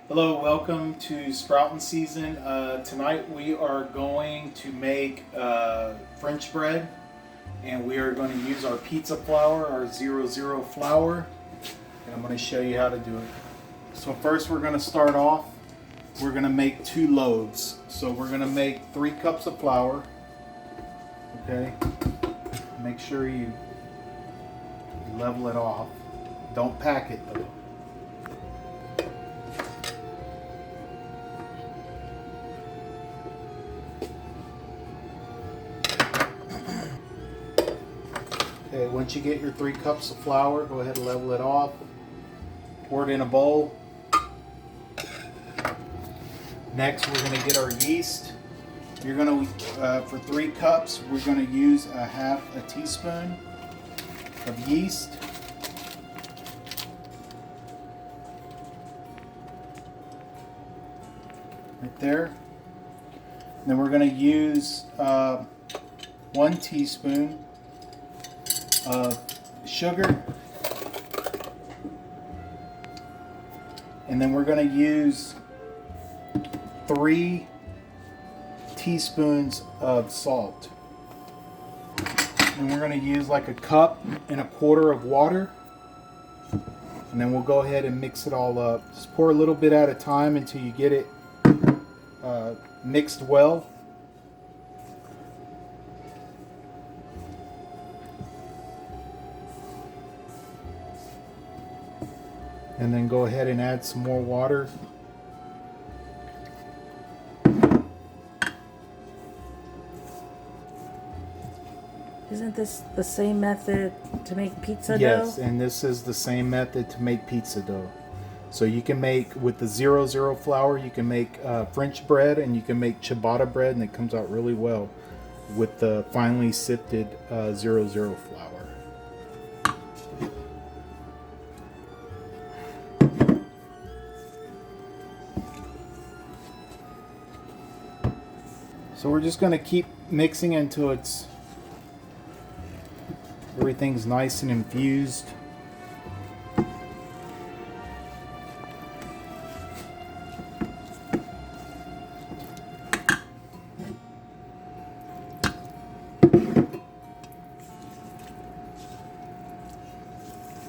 Hello, welcome to sprouting season. Tonight we are going to make French bread, and we are going to use our pizza flour, our 00 flour, and I'm going to show you how to do it. So first we're going to start off, we're going to make 2 loaves. So we're going to make 3 cups of flour, okay? Make sure you level it off. Don't pack it though. Okay, once you get your 3 cups of flour, go ahead and level it off. Pour it in a bowl. Next, we're going to get our yeast. You're going to, for 3 cups, we're going to use a half a teaspoon of yeast. Right there. And then we're going to use 1 teaspoon of sugar, and then we're going to use 3 teaspoons of salt, and we're going to use like a cup and a quarter of water, and then we'll go ahead and mix it all up. Just pour a little bit at a time until you get it mixed well. And then go ahead and add some more water. Isn't this the same method to make pizza dough? Yes, and this is the same method to make pizza dough. So you can make, with the 00 flour, you can make French bread, and you can make ciabatta bread, and it comes out really well with the finely sifted 00 flour. So we're just going to keep mixing until everything's nice and infused.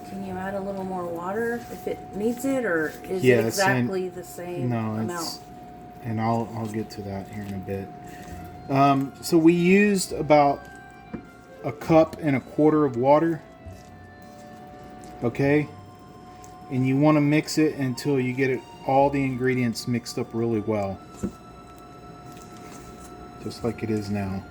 Can you add a little more water if it needs it, or is Yes, it exactly the same amount? And I'll get to that here in a bit. So we used about a cup and a quarter of water. Okay, and you want to mix it until you get all the ingredients mixed up really well, just like it is now.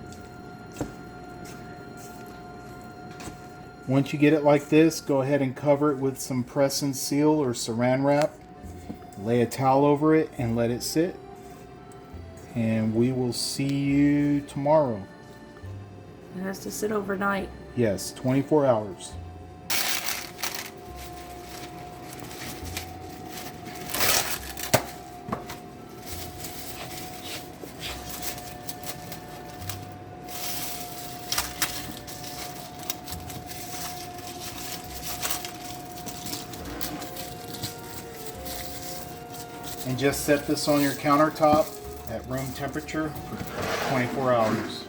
Once you get it like this, go ahead and cover it with some press and seal or saran wrap. Lay a towel over it and let it sit. And we will see you tomorrow. It has to sit overnight. Yes, 24 hours. And just set this on your countertop at room temperature for 24 hours.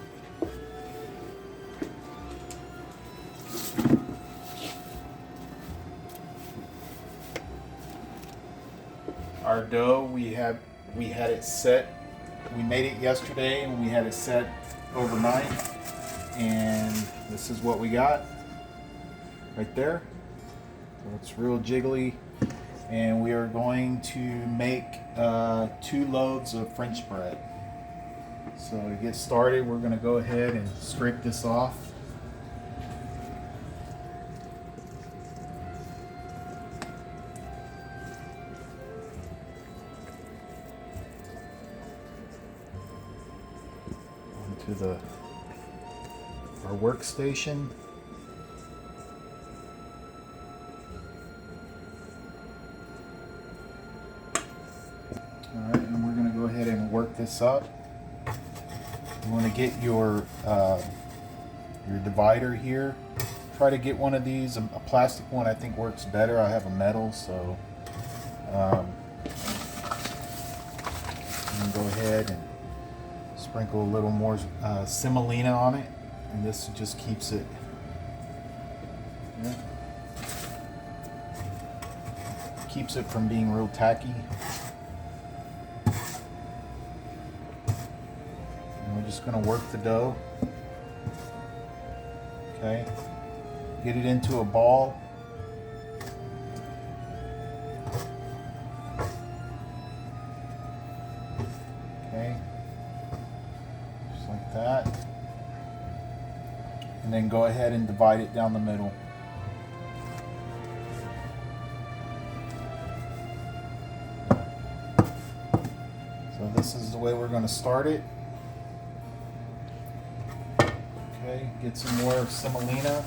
Our dough, we had it set. We made it yesterday and we had it set overnight. And this is what we got right there. So it's real jiggly. And we are going to make 2 loaves of French bread. So to get started, we're going to go ahead and scrape this off. Onto our workstation. Alright, and we're going to go ahead and work this up. You want to get your divider here. Try to get one of these. A plastic one I think works better. I have a metal, so to go ahead and sprinkle a little more semolina on it, and this just keeps it. Yeah, keeps it from being real tacky. And we're just going to work the dough. Okay, get it into a ball. Okay, just like that. And then go ahead and divide it down the middle. So this is the way we're going to start it. Okay, get some more semolina.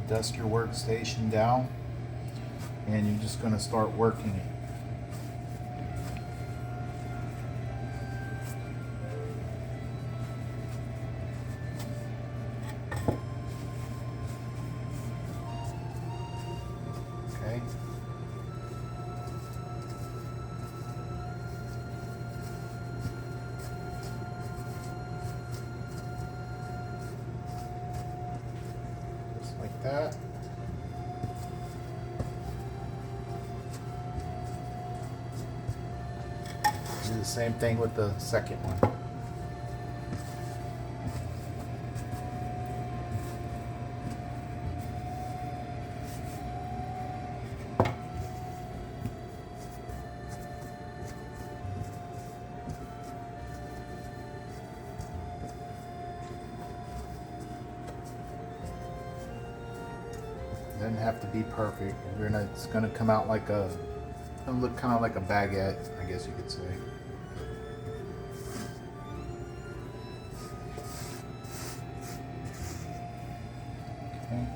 Dust your workstation down, and you're just going to start working it. Okay. Just like that. Do the same thing with the second one. Doesn't have to be perfect. It's gonna come out like it'll look kind of like a baguette, I guess you could say. Okay.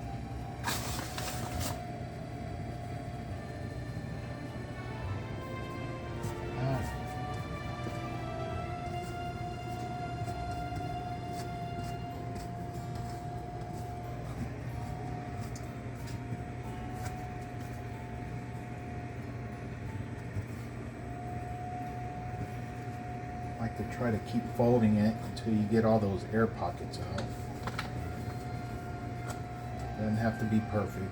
Like to try to keep folding it until you get all those air pockets out. Doesn't have to be perfect.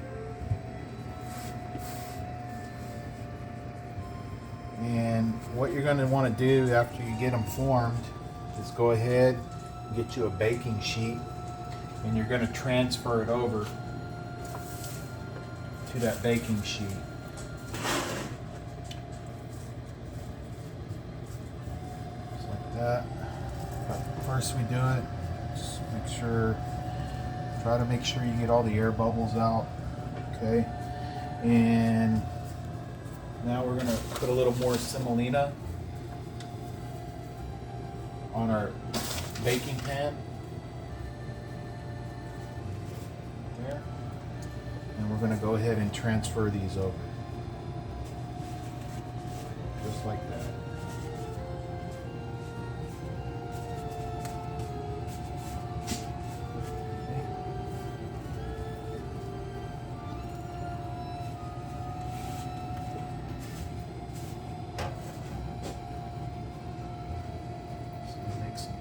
And what you're going to want to do after you get them formed is go ahead and get you a baking sheet, and you're going to transfer it over to that baking sheet. That. But first we do it, just try to make sure you get all the air bubbles out. Okay, and now we're gonna put a little more semolina on our baking pan there, and we're gonna go ahead and transfer these over just like that.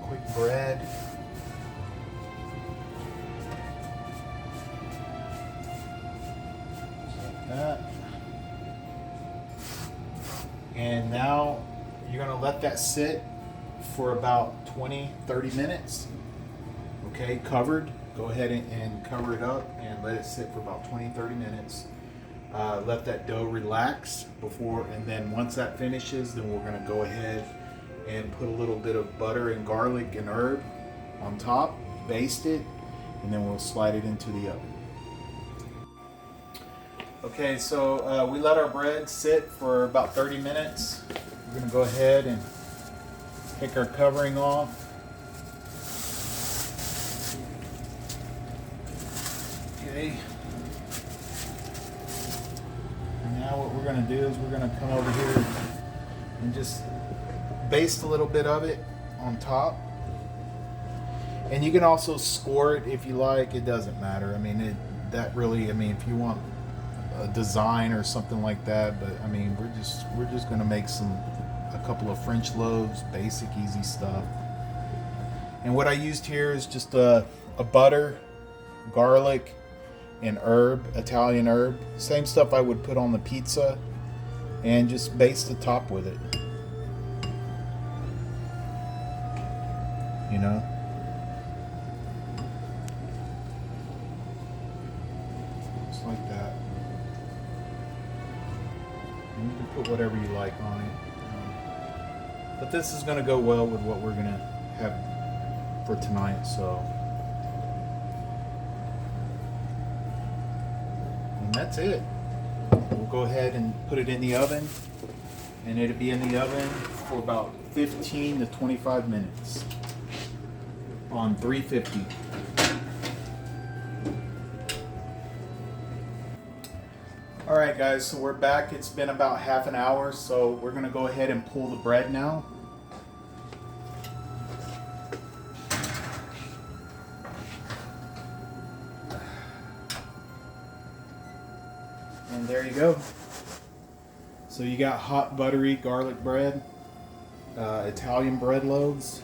Quick bread. Just like that. And now you're going to let that sit for about 20-30 minutes. Okay, covered. Go ahead and cover it up and let it sit for about 20-30 minutes. Let that dough relax before, and then once that finishes, then we're going to go ahead and put a little bit of butter and garlic and herb on top, baste it, and then we'll slide it into the oven. Okay, so we let our bread sit for about 30 minutes. We're gonna go ahead and take our covering off. Okay. And now what we're gonna do is we're gonna come over here and just baste a little bit of it on top, and you can also score it if you like. It doesn't matter. I mean, if you want a design or something like that. But I mean, we're just gonna make a couple of French loaves, basic, easy stuff. And what I used here is just a butter, garlic, and herb, Italian herb. Same stuff I would put on the pizza, and just baste the top with it. You know? Just like that. And you can put whatever you like on it. But this is going to go well with what we're going to have for tonight, so. And that's it. We'll go ahead and put it in the oven, and it'll be in the oven for about 15 to 25 minutes on 350. All right, guys, so we're back. It's been about half an hour, so we're gonna go ahead and pull the bread now. And there you go. So you got hot, buttery garlic bread, Italian bread loaves,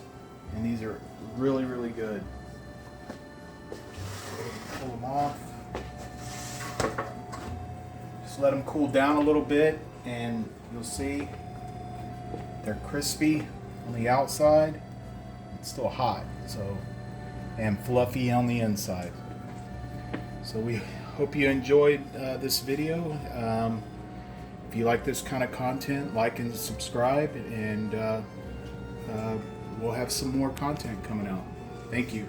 and these are really, really good. Pull them off. Just let them cool down a little bit, and you'll see they're crispy on the outside. It's still hot, so, and fluffy on the inside. So we hope you enjoyed this video. If you like this kind of content, like and subscribe, and we'll have some more content coming out. Thank you.